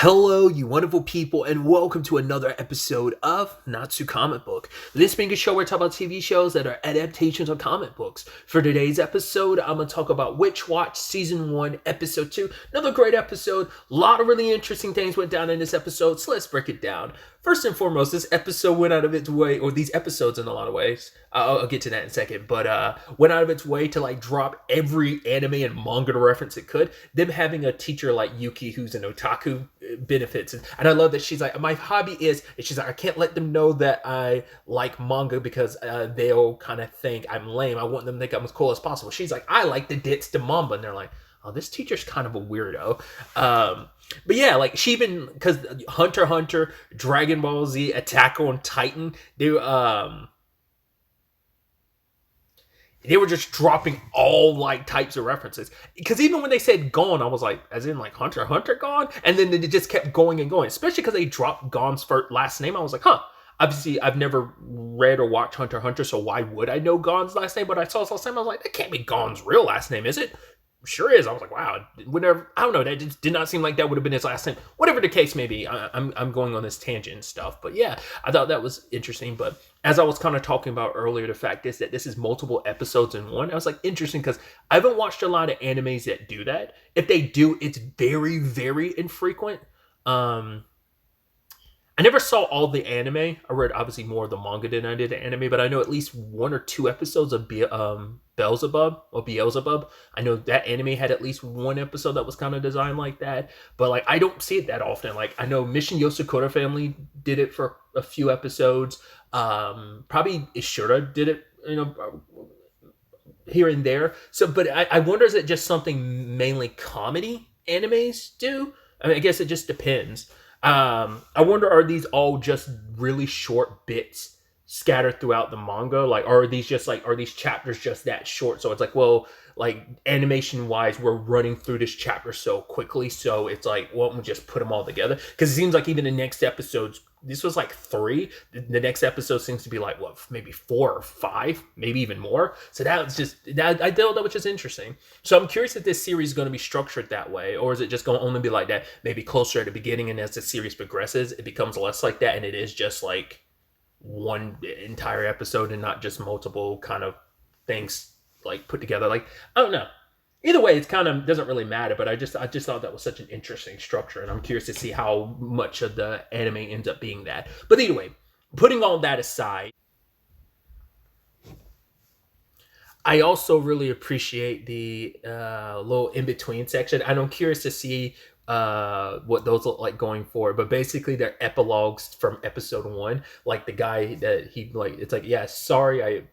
Hello, you wonderful people, and welcome to another episode of Not Too Comic Book. This being a show where I talk about TV shows that are adaptations of comic books. For today's episode, I'm going to talk about Witch Watch Season 1, Episode 2. Another great episode. A lot of really interesting things went down in this episode, so let's break it down. First and foremost, this episode went out of its way, or these episodes in a lot of ways, I'll get to that in a second, but went out of its way to drop every anime and manga reference it could. Them having a teacher like Yuki who's an otaku benefits. And I love that she's like, my hobby is, and she's like, I can't let them know that I like manga because they'll kind of think I'm lame. I want them to think I'm as cool as possible. She's like, I like the dits to mamba. And they're like, oh, this teacher's kind of a weirdo. But yeah, she even, because Hunter x Hunter, Dragon Ball Z, Attack on Titan, they were just dropping all types of references. Because even when they said Gon, I was like, as in Hunter x Hunter Gon? And then they just kept going and going, especially because they dropped Gon's first last name. I was like, huh. Obviously, I've never read or watched Hunter x Hunter, so why would I know Gon's last name? But I saw his last name, I was like, that can't be Gon's real last name, is it? Sure is. I was like, wow. Whenever, I don't know, that just did not seem like that would have been his last name. Whatever the case may be, I'm going on this tangent and stuff. But yeah, I thought that was interesting. But as I was kind of talking about earlier, the fact is that this is multiple episodes in one. I was like, interesting, because I haven't watched a lot of animes that do that. If they do, it's very, very infrequent. I never saw all the anime. I read obviously more of the manga than I did the anime, but I know at least one or two episodes of Beelzebub. I know that anime had at least one episode that was kind of designed like that, but I don't see it that often. I know Mission Yosakura Family did it for a few episodes. Probably Ishura did it, here and there. So, but I wonder, is it just something mainly comedy animes do? I mean, I guess it just depends. I wonder, are these all just really short bits scattered throughout the manga? Are these chapters just that short? So it's animation wise, we're running through this chapter so quickly. So it's why don't we just put them all together? Because it seems like even the next episodes, this was 3. The next episode seems to be maybe 4 or 5, maybe even more. So that was just, I thought that was just interesting. So I'm curious if this series is going to be structured that way, or is it just going to only be like that, maybe closer at the beginning, and as the series progresses, it becomes less like that, and it is just one entire episode and not just multiple kind of things put together. I don't know. Either way, it kind of doesn't really matter, but I just thought that was such an interesting structure, and I'm curious to see how much of the anime ends up being that. But either way, putting all that aside, I also really appreciate the little in-between section, and I'm curious to see what those look like going forward. But basically they're epilogues from episode 1. The guy that he it's yeah, sorry I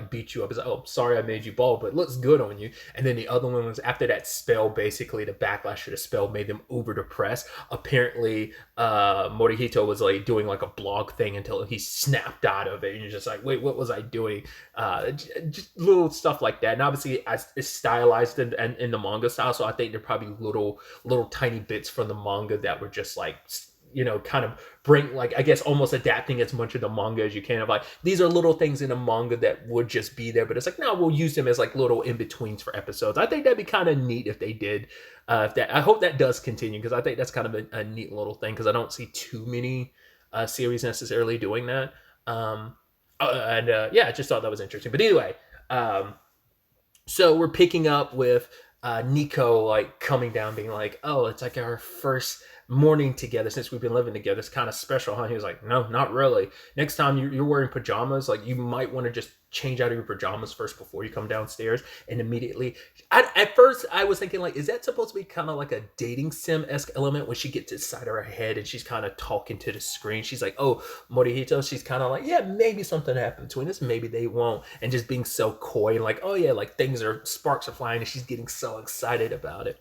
beat you up. It's oh, sorry I made you bald, but it looks good on you. And then the other one was after that spell, basically the backlash of the spell made them uber depressed. Apparently Morihito was doing a blog thing until he snapped out of it, and you're just wait, what was I doing? Just little stuff like that. And obviously it's stylized in the manga style, so I think they're probably little tiny bits from the manga that were just kind of bring I guess almost adapting as much of the manga as you can, of these are little things in a manga that would just be there, but it's no, we'll use them as little in-betweens for episodes. I think that'd be kind of neat if they did. I hope that does continue, because I think that's kind of a neat little thing, because I don't see too many series necessarily doing that. Yeah, I just thought that was interesting. But anyway, so we're picking up with Nico coming down, being oh, it's our first morning together since we've been living together. It's kind of special, huh? He was no, not really. Next time you're wearing pajamas, you might want to just change out of your pajamas first before you come downstairs. And immediately, at first I was thinking is that supposed to be kind of a dating sim-esque element, when she gets inside her head and she's kind of talking to the screen? She's oh, Morihito, she's kind of yeah, maybe something happened between us, maybe they won't, and just being so coy and oh yeah, sparks are flying, and she's getting so excited about it.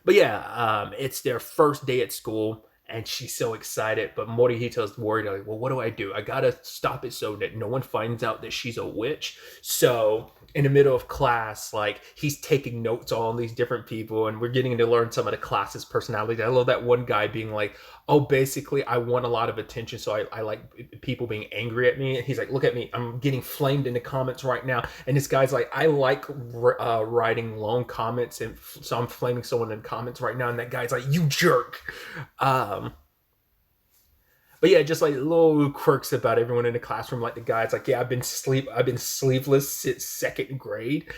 But yeah, it's their first day at school, and she's so excited, but Morihito's worried, well, what do? I gotta stop it so that no one finds out that she's a witch. So in the middle of class, he's taking notes on these different people, and we're getting to learn some of the class's personalities. I love that one guy being oh, basically I want a lot of attention, so I like people being angry at me. And he's look at me, I'm getting flamed in the comments right now. And this guy's I like writing long comments, and so I'm flaming someone in comments right now. And that guy's you jerk. But yeah, just like little quirks about everyone in the classroom. Like the guy's like, yeah, I've been sleepless since second grade.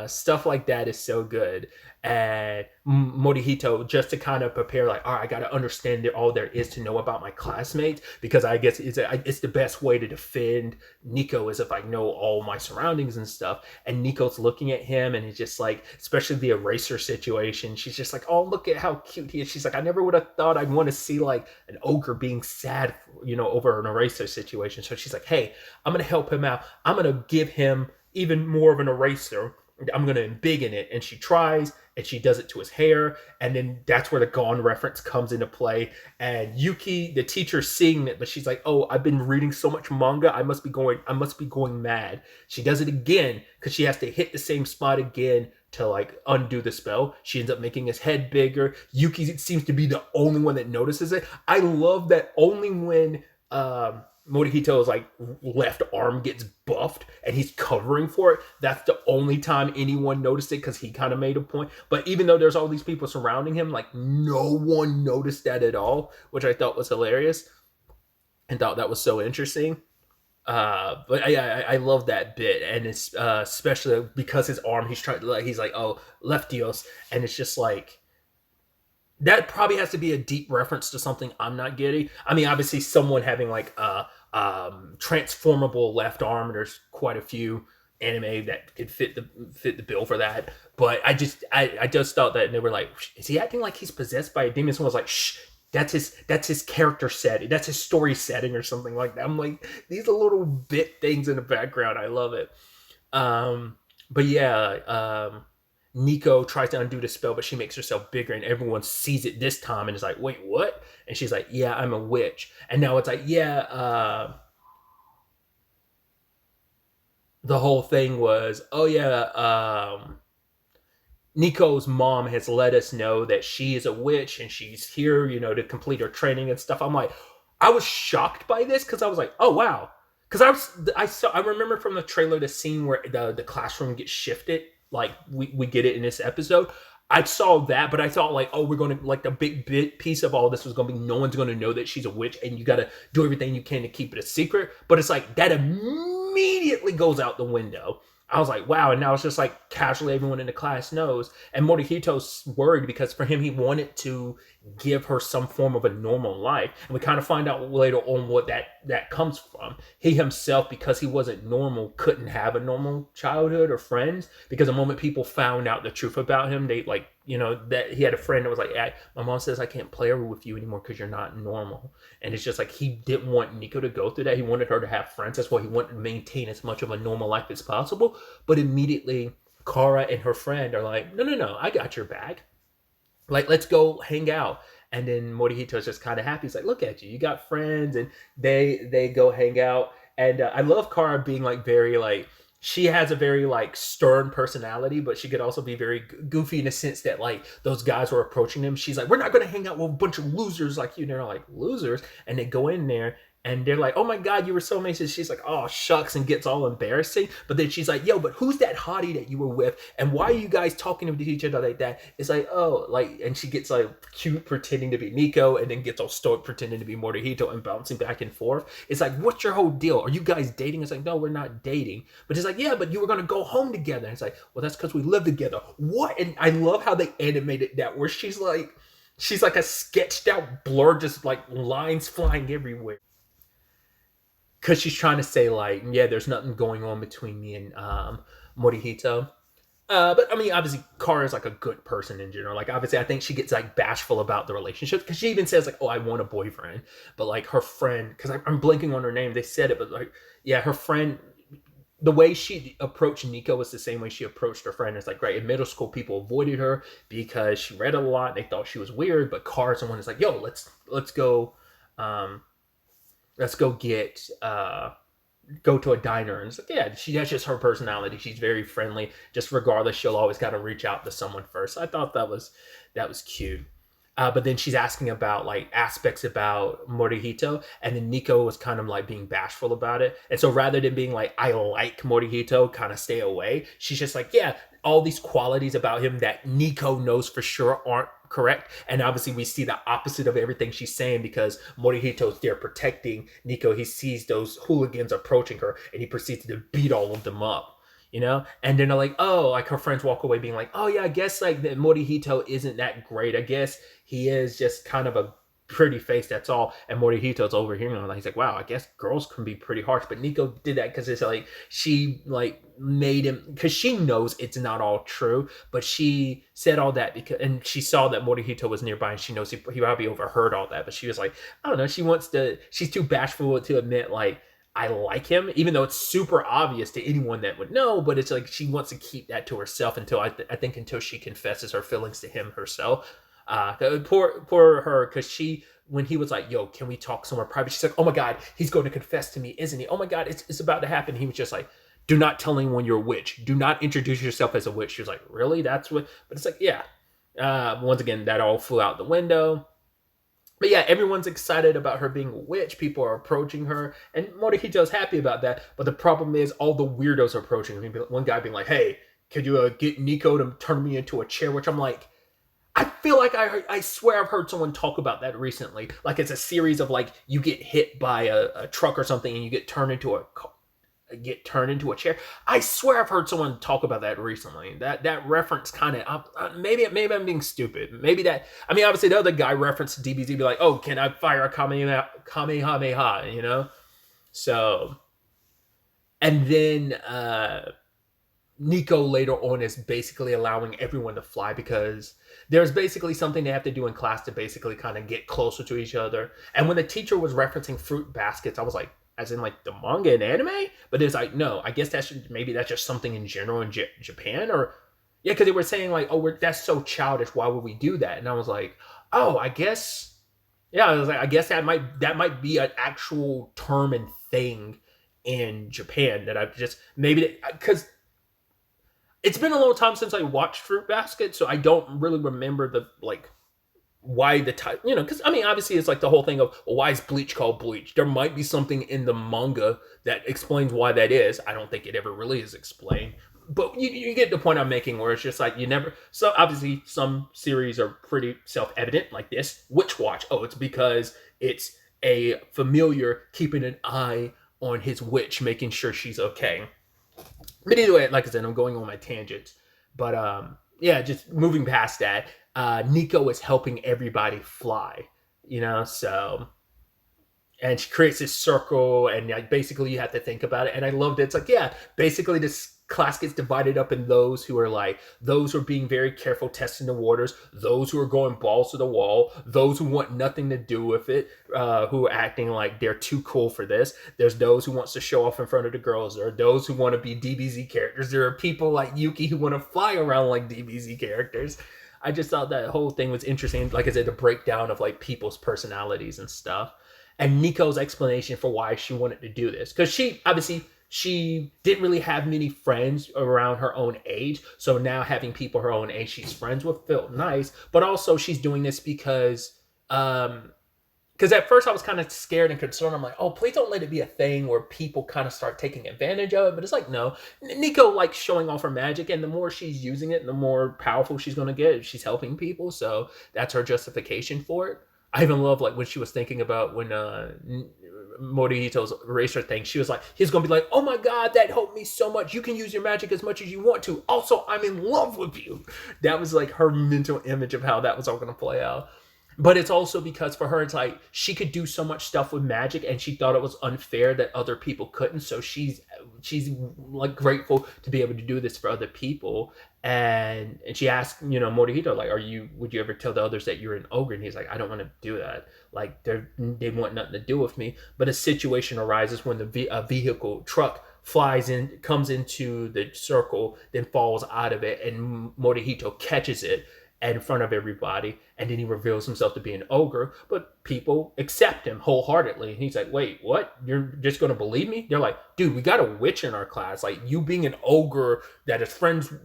Stuff like that is so good. And Morihito, just to kind of prepare, like, all right, I got to understand all there is to know about my classmates, because I guess it's the best way to defend Nico is if I know all my surroundings and stuff. And Nico's looking at him, and he's just like, especially the eraser situation, she's just like, oh, look at how cute he is. She's like, I never would have thought I'd want to see like an ogre being sad, over an eraser situation. So she's like, hey, I'm gonna help him out. I'm gonna give him even more of an eraser. I'm gonna embiggen it. And she tries, and she does it to his hair, and then that's where the Gone reference comes into play. And Yuki, the teacher, seeing it, but she's like, oh, I've been reading so much manga, I must be going mad. She does it again because she has to hit the same spot again to like undo the spell. She ends up making his head bigger. Yuki seems to be the only one that notices it. I love that only when Morihito's like left arm gets buffed and he's covering for it, that's the only time anyone noticed it, because he kind of made a point. But even though there's all these people surrounding him, like no one noticed that at all, which I thought was hilarious and thought that was so interesting. But I love that bit, and it's especially because his arm, he's like, oh, leftios, and it's just like, that probably has to be a deep reference to something I'm not getting. I mean, obviously, someone having like a transformable left arm. There's quite a few anime that could fit the bill for that. But I just thought that, and they were like, is he acting like he's possessed by a demon? Someone was like, shh. That's his character setting. That's his story setting or something like that. I'm like, these are little bit things in the background. I love it. But yeah, Nico tries to undo the spell, but she makes herself bigger, and everyone sees it this time and is like, wait, what? And she's like, yeah, I'm a witch. And now it's like, yeah, the whole thing was, oh yeah, Nico's mom has let us know that she is a witch and she's here, to complete her training and stuff. I'm like, I was shocked by this because I was like, oh wow, because I remember from the trailer the scene where the classroom gets shifted, like we get it in this episode. I saw that, but I thought like, oh, we're going to, like, the big piece of all this was going to be no one's going to know that she's a witch, and you got to do everything you can to keep it a secret. But it's like that immediately goes out the window. I was like, wow. And now it's just like casually everyone in the class knows. And Morihito's worried because for him, he wanted to give her some form of a normal life. And we kind of find out later on what that comes from. He himself, because he wasn't normal, couldn't have a normal childhood or friends, because the moment people found out the truth about him, they like, that he had a friend that was like, my mom says I can't play with you anymore because you're not normal. And it's just like, he didn't want Nico to go through that. He wanted her to have friends. That's why he wanted to maintain as much of a normal life as possible. But immediately Kara and her friend are like, no, I got your back. Like, let's go hang out. And then Morihito's just kind of happy. He's like, look at you got friends. And they go hang out. And I love Kara being like very like, she has a very like stern personality, but she could also be very goofy in the sense that like those guys were approaching him. She's like, we're not going to hang out with a bunch of losers like you. And they're like, losers? And they go in there and they're like, oh my God, you were so amazing. She's like, oh, shucks, and gets all embarrassing. But then she's like, yo, but who's that hottie that you were with? And why are you guys talking to each other like that? It's like, oh, like, and she gets like cute pretending to be Nico, and then gets all stoic pretending to be Morihito and bouncing back and forth. It's like, what's your whole deal? Are you guys dating? It's like, no, we're not dating. But it's like, yeah, but you were going to go home together. And it's like, well, that's because we live together. What? And I love how they animated that, where she's like a sketched out blur, just like lines flying everywhere. Because she's trying to say like, yeah, there's nothing going on between me and Morihito. But I mean, obviously, Kara is like a good person in general. Like, obviously, I think she gets like bashful about the relationship, because she even says like, oh, I want a boyfriend. But like her friend, because I'm blanking on her name, they said it, but like, yeah, her friend, the way she approached Nico was the same way she approached her friend. It's like, right, in middle school, people avoided her because she read a lot. They thought she was weird. But Kara's the one that's like, yo, let's go. Let's go go to a diner. And it's like, yeah, that's just her personality. She's very friendly. Just regardless, she'll always got to reach out to someone first. I thought that was cute. But then she's asking about like aspects about Morihito, and then Nico was kind of like being bashful about it. And so rather than being like, I like Morihito, kind of stay away, she's just like, yeah, all these qualities about him that Nico knows for sure aren't correct. And obviously we see the opposite of everything she's saying because Morihito's there protecting Nico. He sees those hooligans approaching her and he proceeds to beat all of them up. And then they're like, oh, like her friends walk away being like, oh yeah, I guess like that Morihito isn't that great. I guess he is just kind of a pretty face, that's all. And Morihito's overhearing him. He's like, wow, I guess girls can be pretty harsh. But Nico did that because it's like she like made him, because she knows it's not all true, but she said all that because, and she saw that Morihito was nearby and she knows he probably overheard all that. But she was like, I don't know, she's too bashful to admit like I like him, even though it's super obvious to anyone that would know. But it's like she wants to keep that to herself until I think until she confesses her feelings to him herself. Poor her, because when he was like, yo, can we talk somewhere private? She's like, oh my God, he's going to confess to me, isn't he? Oh my God, it's about to happen. He was just like, do not tell anyone you're a witch. Do not introduce yourself as a witch. She was like, really? That's what? But it's like, yeah. Once again, that all flew out the window. But yeah, everyone's excited about her being a witch. People are approaching her, and Morihito's happy about that. But the problem is all the weirdos are approaching her. One guy being like, hey, could you get Nico to turn me into a chair? Which I'm like, I feel like I swear I've heard someone talk about that recently. Like it's a series of like you get hit by a truck or something and you get turned into a chair. I swear I've heard someone talk about that recently. That reference kind of maybe I'm being stupid. Maybe that, I mean, obviously the other guy referenced DBZ, be like, oh, can I fire a Kamehameha? So, and then Nico later on is basically allowing everyone to fly because there's basically something they have to do in class to basically kind of get closer to each other. And when the teacher was referencing fruit baskets, I was like, as in like the manga and anime? But it's like, no, I guess that's just something in general in Japan, or yeah, because they were saying like, oh, that's so childish. Why would we do that? And I was like, oh, I guess, yeah. I was like, I guess that might be an actual term and thing in Japan that I've just because it's been a long time since I watched Fruit Basket, so I don't really remember the like why the type, because I mean, obviously it's like the whole thing of, well, why is Bleach called Bleach? There might be something in the manga that explains why that is. I don't think it ever really is explained, but you get the point I'm making, where it's just like so obviously some series are pretty self-evident, like this Witch Watch. Oh, it's because it's a familiar keeping an eye on his witch, making sure she's okay. But either way, like I said, I'm going on my tangents. But yeah, just moving past that, Nico is helping everybody fly, so, and she creates this circle, and like basically you have to think about it. And I loved it. It's like, yeah, basically this class gets divided up in those who are being very careful, testing the waters, those who are going balls to the wall, those who want nothing to do with it, who are acting like they're too cool for this. There's those who wants to show off in front of the girls. There are those who want to be DBZ characters. There are people like Yuki who want to fly around like DBZ characters. I just thought that whole thing was interesting. Like I said, the breakdown of like people's personalities and stuff. And Nico's explanation for why she wanted to do this. Because she didn't really have many friends around her own age. So now having people her own age she's friends with felt nice. But also she's doing this because at first I was kind of scared and concerned. I'm like, oh, please don't let it be a thing where people kind of start taking advantage of it. But it's like, no. Nico likes showing off her magic, and the more she's using it, the more powerful she's going to get. She's helping people, so that's her justification for it. I even love like when she was thinking about when Morihito's eraser thing, she was like, he's gonna be like, oh my God, that helped me so much. You can use your magic as much as you want to. Also, I'm in love with you. That was like her mental image of how that was all gonna play out. But it's also because for her, it's like she could do so much stuff with magic, and she thought it was unfair that other people couldn't. So she's like grateful to be able to do this for other people. And she asked, Morihito, like, would you ever tell the others that you're an ogre? And he's like, I don't want to do that. Like, they want nothing to do with me. But a situation arises when a vehicle truck comes into the circle, then falls out of it, and Morihito catches it in front of everybody, and then he reveals himself to be an ogre, but people accept him wholeheartedly. And he's like, wait, what? You're just going to believe me? They're like, dude, we got a witch in our class. Like, you being an ogre that is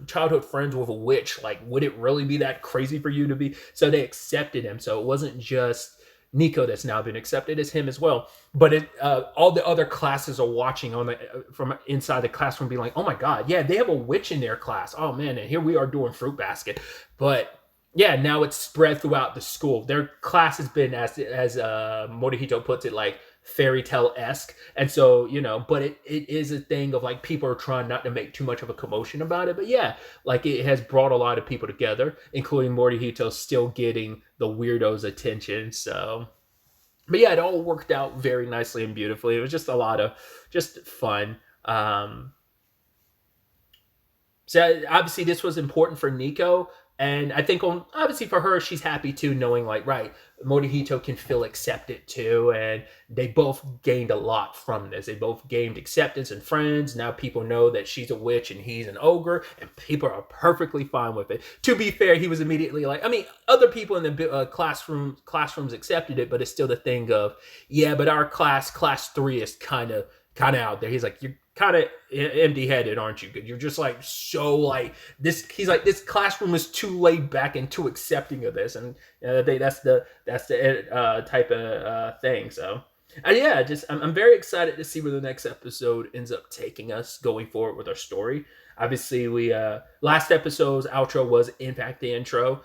childhood friends with a witch, like, would it really be that crazy for you to be? So they accepted him. So it wasn't just Nico that's now been accepted, as him as well. But all the other classes are watching from inside the classroom, being like, oh my God, yeah, they have a witch in their class. Oh man, and here we are doing Fruit Basket. But Yeah, now it's spread throughout the school. Their class has been, as Morihito puts it, like fairy tale esque, and so but it is a thing of like people are trying not to make too much of a commotion about it. But yeah, like it has brought a lot of people together, including Morihito still getting the weirdos' attention. So, but yeah, it all worked out very nicely and beautifully. It was just a lot of just fun. So obviously this was important for Nico, and I think obviously for her, she's happy too, knowing like right, Morihito can feel accepted too, and they both gained a lot from this. They both gained acceptance and friends. Now people know that she's a witch and he's an ogre, and people are perfectly fine with it. To be fair, he was immediately like, I mean, other people in the classrooms accepted it, but it's still the thing of yeah, but our class 3 is kind of out there. He's like, you're kind of empty-headed, aren't you? You're just like so like this. He's like, this classroom is too laid back and too accepting of this, and that's the type of thing. So yeah, just I'm very excited to see where the next episode ends up taking us going forward with our story. Obviously, we last episode's outro was in fact the intro.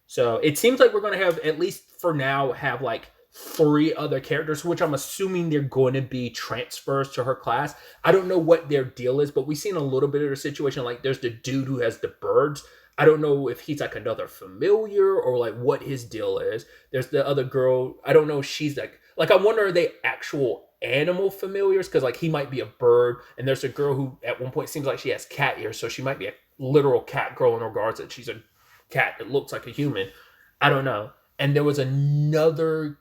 So it seems like we're going to have, at least for now, have like 3 other characters, which I'm assuming they're going to be transfers to her class. I don't know what their deal is, but we've seen a little bit of the situation. Like there's the dude who has the birds. I don't know if he's like another familiar or like what his deal is. There's the other girl. I don't know if she's like I wonder, are they actual animal familiars? Because like he might be a bird, and there's a girl who at one point seems like she has cat ears, so she might be a literal cat girl in regards that she's a cat that looks like a human. I don't know. And there was another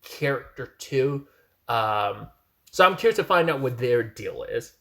character too. So I'm curious to find out what their deal is.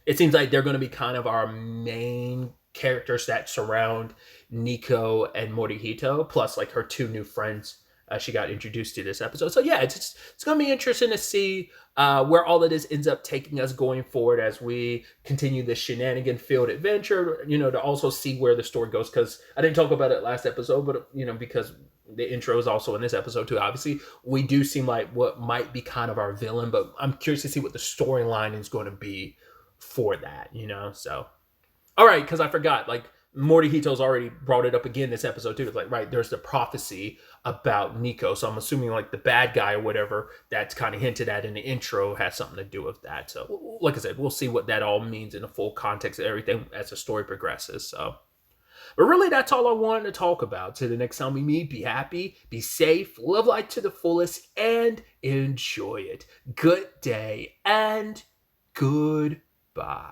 It seems like they're going to be kind of our main characters that surround Nico and Morihito, plus like her 2 new friends she got introduced to this episode. So yeah, it's going to be interesting to see where all of this ends up taking us going forward as we continue the shenanigan filled adventure, to also see where the story goes. Because I didn't talk about it last episode, but because the intro is also in this episode too, obviously we do seem like what might be kind of our villain, but I'm curious to see what the storyline is going to be for that, so all right, because I forgot, like Morihito's already brought it up again this episode too. It's like, right, there's the prophecy about Nico. So I'm assuming like the bad guy or whatever that's kind of hinted at in the intro has something to do with that. So like I said, we'll see what that all means in the full context of everything as the story progresses. So, but really that's all I wanted to talk about. Till the next time we meet, be happy, be safe, live life to the fullest, and enjoy it. Good day and goodbye.